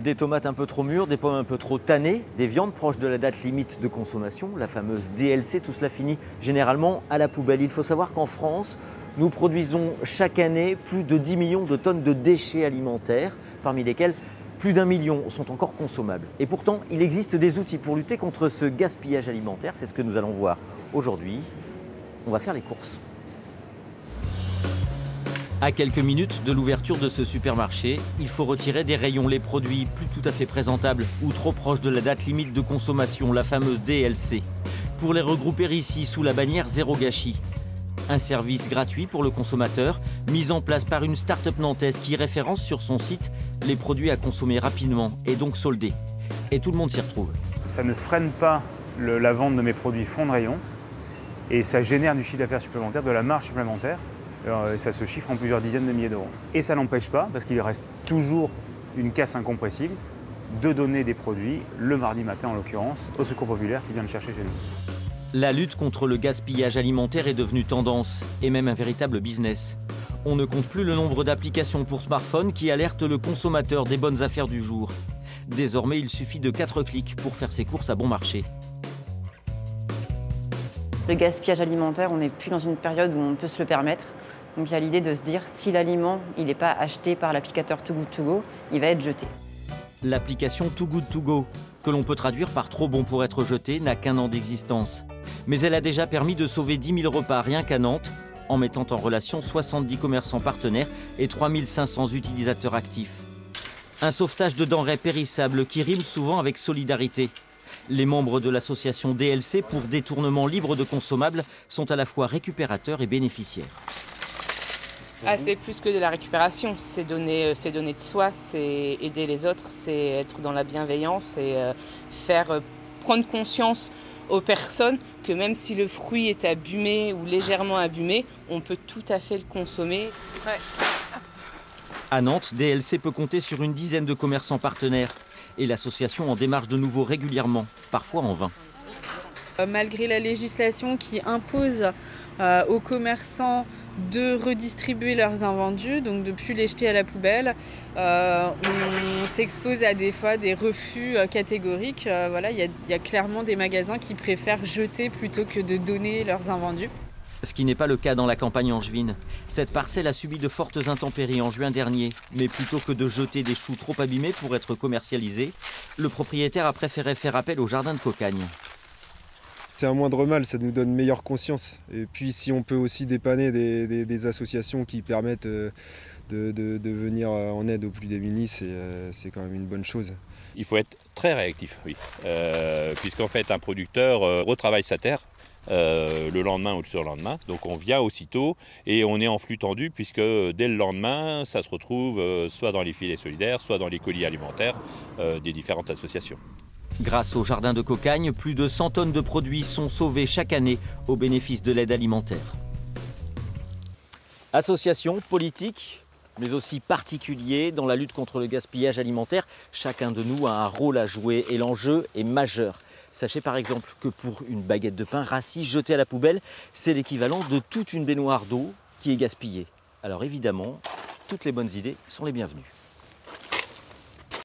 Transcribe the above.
Des tomates un peu trop mûres, des pommes un peu trop tannées, des viandes proches de la date limite de consommation, la fameuse DLC, tout cela finit généralement à la poubelle. Il faut savoir qu'en France, nous produisons chaque année plus de 10 millions de tonnes de déchets alimentaires, parmi lesquels plus d'1 million sont encore consommables. Et pourtant, il existe des outils pour lutter contre ce gaspillage alimentaire. C'est ce que nous allons voir aujourd'hui. On va faire les courses. À quelques minutes de l'ouverture de ce supermarché, il faut retirer des rayons les produits plus tout à fait présentables ou trop proches de la date limite de consommation, la fameuse DLC, pour les regrouper ici sous la bannière Zéro Gâchis. Un service gratuit pour le consommateur, mis en place par une start-up nantaise qui référence sur son site les produits à consommer rapidement et donc soldés. Et tout le monde s'y retrouve. Ça ne freine pas la vente de mes produits fond de rayon et ça génère du chiffre d'affaires supplémentaire, de la marge supplémentaire. Et ça se chiffre en plusieurs dizaines de milliers d'euros. Et ça n'empêche pas, parce qu'il reste toujours une casse incompressible, de donner des produits, le mardi matin en l'occurrence, au Secours Populaire qui vient le chercher chez nous. La lutte contre le gaspillage alimentaire est devenue tendance, et même un véritable business. On ne compte plus le nombre d'applications pour smartphone qui alertent le consommateur des bonnes affaires du jour. Désormais, il suffit de 4 clics pour faire ses courses à bon marché. Le gaspillage alimentaire, on n'est plus dans une période où on peut se le permettre. Donc il y a l'idée de se dire, si l'aliment n'est pas acheté par l'applicateur Too Good To Go, il va être jeté. L'application Too Good To Go, que l'on peut traduire par trop bon pour être jeté, n'a qu'un an d'existence. Mais elle a déjà permis de sauver 10 000 repas rien qu'à Nantes, en mettant en relation 70 commerçants partenaires et 3 500 utilisateurs actifs. Un sauvetage de denrées périssables qui rime souvent avec solidarité. Les membres de l'association DLC pour détournement libre de consommables sont à la fois récupérateurs et bénéficiaires. Ah, c'est plus que de la récupération, c'est donner de soi, c'est aider les autres, c'est être dans la bienveillance et faire prendre conscience aux personnes que même si le fruit est abîmé ou légèrement abîmé, on peut tout à fait le consommer. Ouais. À Nantes, DLC peut compter sur une dizaine de commerçants partenaires et l'association en démarche de nouveau régulièrement, parfois en vain. Malgré la législation qui impose aux commerçants de redistribuer leurs invendus, donc de ne plus les jeter à la poubelle. On s'expose à des fois des refus catégoriques. Voilà, il y a clairement des magasins qui préfèrent jeter plutôt que de donner leurs invendus. Ce qui n'est pas le cas dans la campagne angevine. Cette parcelle a subi de fortes intempéries en juin dernier, mais plutôt que de jeter des choux trop abîmés pour être commercialisés, le propriétaire a préféré faire appel au jardin de Cocagne. C'est un moindre mal, ça nous donne meilleure conscience. Et puis si on peut aussi dépanner des associations qui permettent de venir en aide aux plus démunis, c'est quand même une bonne chose. Il faut être très réactif, oui. Puisqu'en fait un producteur retravaille sa terre le lendemain ou le surlendemain. Donc on vient aussitôt et on est en flux tendu puisque dès le lendemain, ça se retrouve soit dans les filets solidaires, soit dans les colis alimentaires des différentes associations. Grâce au jardin de Cocagne, plus de 100 tonnes de produits sont sauvés chaque année au bénéfice de l'aide alimentaire. Associations, politiques, mais aussi particuliers dans la lutte contre le gaspillage alimentaire, chacun de nous a un rôle à jouer et l'enjeu est majeur. Sachez par exemple que pour une baguette de pain rassis jetée à la poubelle, c'est l'équivalent de toute une baignoire d'eau qui est gaspillée. Alors évidemment, toutes les bonnes idées sont les bienvenues.